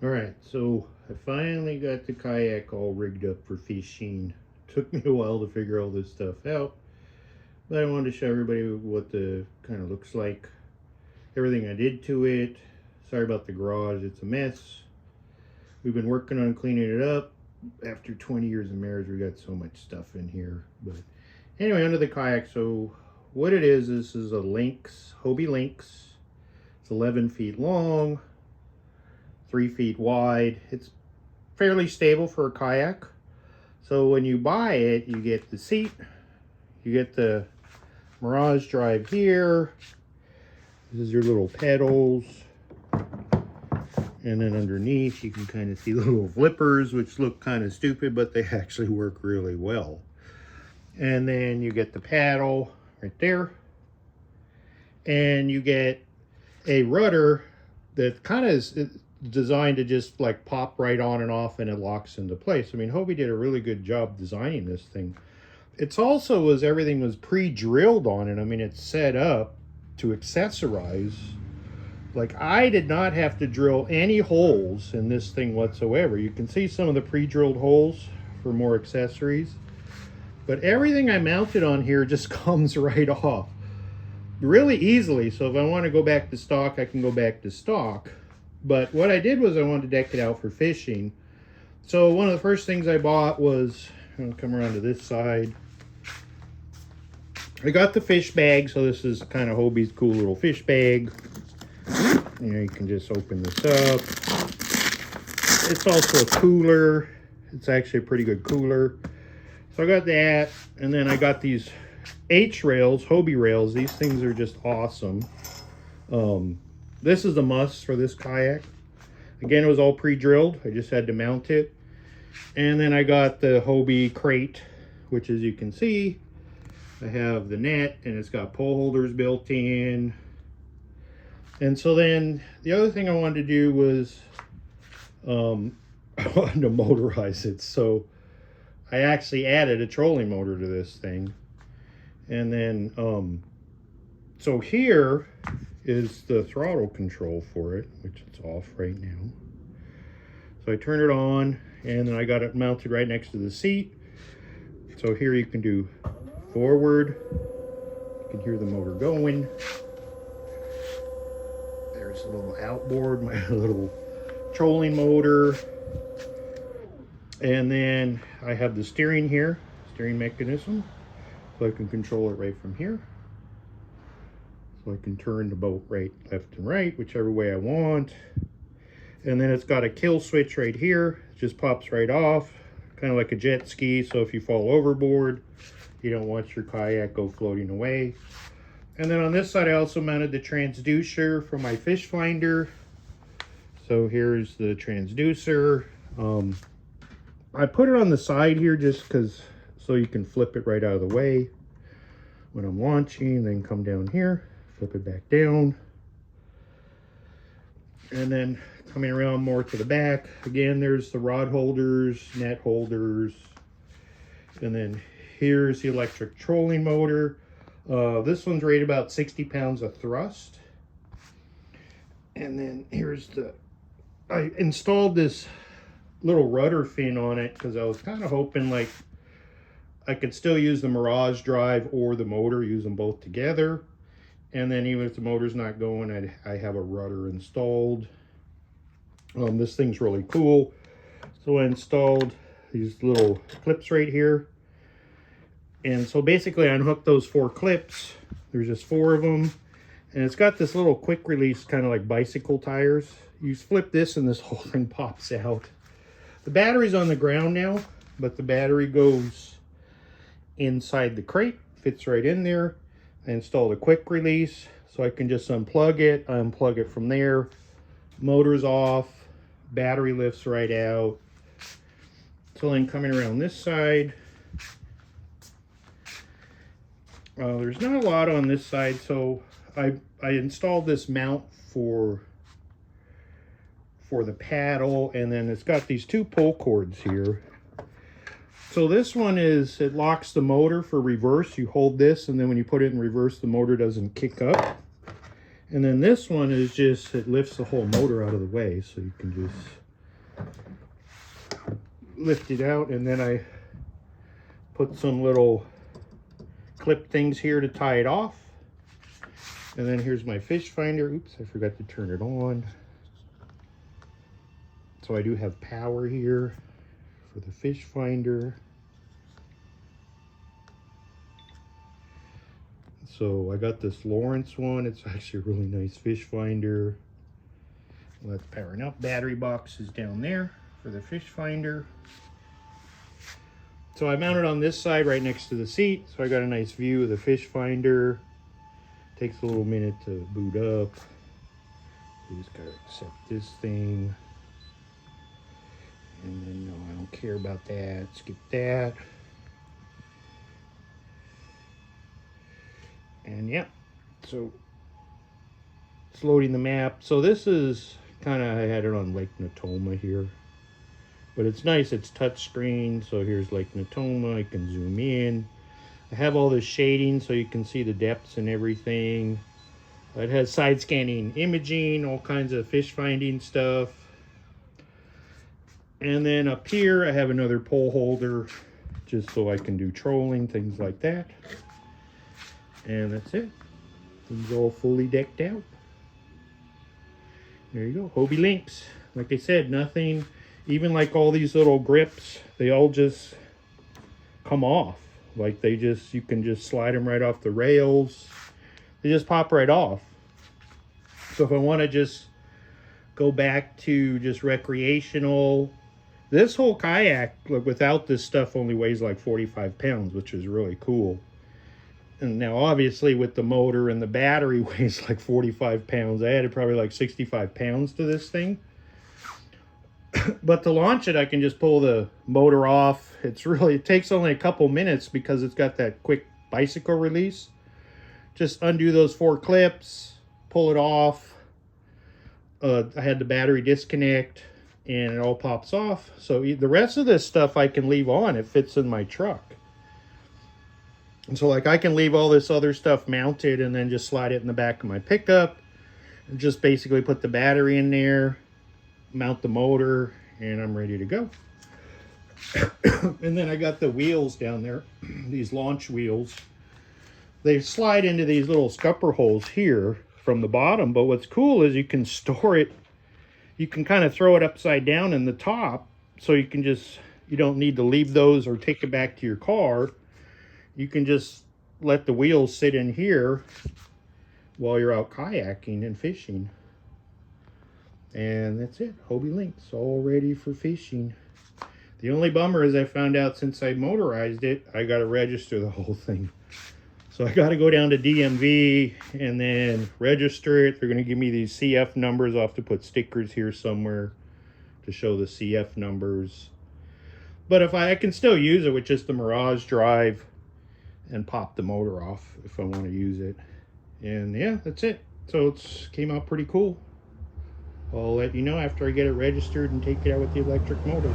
Alright, so I finally got the kayak all rigged up for fishing. Took me a while to figure all this stuff out, but I wanted to show everybody what the kind of looks like. Everything I did to it. Sorry about the garage, it's a mess. We've been working on cleaning it up. After 20 years of marriage, we got so much stuff in here. But anyway, under the kayak, so what it is, this is a Lynx, Hobie Lynx. It's 11 feet long, 3 feet wide. It's fairly stable for a kayak. So when you buy it, you get the seat, you get the Mirage drive here. This is your little pedals. And then underneath, you can kind of see little flippers, which look kind of stupid, but they actually work really well. And then you get the paddle right there. And you get a rudder that kind of is designed to just like pop right on and off, and it locks into place. I mean, Hobie did a really good job designing this thing. It's also everything was pre-drilled on it. I mean, it's set up to accessorize. Like, I did not have to drill any holes in this thing whatsoever. You can see some of the pre-drilled holes for more accessories. But everything I mounted on here just comes right off really easily. So if I want to go back to stock, I can go back to stock. But what I did was I wanted to deck it out for fishing. So one of the first things I bought was, I'm going to come around to this side. I got the fish bag. So this is kind of Hobie's cool little fish bag. You know, you can just open this up. It's also a cooler. It's actually a pretty good cooler. So I got that, and then I got these H-rails, Hobie rails. These things are just awesome. This is a must for this kayak. Again, it was all pre-drilled. I just had to mount it. And then I got the Hobie crate, which, as you can see, I have the net, and it's got pole holders built in. And so then the other thing I wanted to do was I wanted to motorize it. So I actually added a trolling motor to this thing. And then so here is the throttle control for it, which it's off right now. So I turn it on, and then I got it mounted right next to the seat. So here you can do forward. You can hear the motor going. There's a little outboard, my little trolling motor. And then I have the steering here, steering mechanism. So I can control it right from here. So I can turn the boat right, left and right, whichever way I want. And then it's got a kill switch right here. It just pops right off, kind of like a jet ski. So if you fall overboard, you don't want your kayak go floating away. And then on this side, I also mounted the transducer for my fish finder. So here's the transducer. I put it on the side here just because, so you can flip it right out of the way when I'm launching, then come down here, flip it back down. And then coming around more to the back, again, there's the rod holders, net holders. And then here's the electric trolling motor. This one's rated about 60 pounds of thrust. And then here's I installed this little rudder fin on it because I was kind of hoping like I could still use the Mirage drive or the motor, use them both together. And then even if the motor's not going, I have a rudder installed. This thing's really cool. So I installed these little clips right here. And so basically I unhooked those 4 clips. There's just 4 of them. And it's got this little quick release, kind of like bicycle tires. You flip this and this whole thing pops out. The battery's on the ground now, but the battery goes inside the crate, fits right in there. I installed a quick release, so I can just unplug it. I unplug it from there. Motor's off, battery lifts right out. So then coming around this side, there's not a lot on this side, so I installed this mount for the paddle, and then it's got these 2 pull cords here. So this one it locks the motor for reverse. You hold this, and then when you put it in reverse, the motor doesn't kick up. And then this one is just, it lifts the whole motor out of the way, so you can just lift it out, and then I put some little clip things here to tie it off. And then here's my fish finder. Oops, I forgot to turn it on. So I do have power here for the fish finder. So I got this Lawrence one. It's actually a really nice fish finder. Well, that's powering up. Battery box is down there for the fish finder. So I mounted on this side right next to the seat. So I got a nice view of the fish finder. Takes a little minute to boot up. You just gotta accept this thing. And then, no, I don't care about that. Skip that. And yeah, so it's loading the map. So this is kind of, I had it on Lake Natoma here. But it's nice, it's touch screen. So here's Lake Natoma, I can zoom in. I have all this shading so you can see the depths and everything. It has side scanning imaging, all kinds of fish finding stuff. And then up here I have another pole holder just so I can do trolling, things like that. And that's it. It's all fully decked out. There you go, Hobie Lynx. Like I said, nothing, even like all these little grips, they all just come off. Like they just, you can just slide them right off the rails. They just pop right off. So if I want to just go back to just recreational, this whole kayak, like without this stuff, only weighs like 45 pounds, which is really cool. And now obviously with the motor and the battery weighs like 45 pounds. I added probably like 65 pounds to this thing. But to launch it, I can just pull the motor off. It takes only a couple minutes because it's got that quick bicycle release. Just undo those 4 clips, pull it off. I had the battery disconnect and it all pops off. So the rest of this stuff I can leave on. It fits in my truck. And so like I can leave all this other stuff mounted and then just slide it in the back of my pickup. And just basically put the battery in there, mount the motor, and I'm ready to go. And then I got the wheels down there, these launch wheels. They slide into these little scupper holes here from the bottom, but what's cool is you can store it, you can kind of throw it upside down in the top, so you can just, you don't need to leave those or take it back to your car. You can just let the wheels sit in here while you're out kayaking and fishing. And that's it, Hobie Lynx, all ready for fishing. The only bummer is I found out since I motorized it, I got to register the whole thing. So I got to go down to DMV and then register it. They're going to give me these CF numbers. I'll have to put stickers here somewhere to show the CF numbers. But if I can still use it with just the Mirage drive and pop the motor off if I want to use it. And yeah, that's it. So it came out pretty cool. I'll let you know after I get it registered and take it out with the electric motor.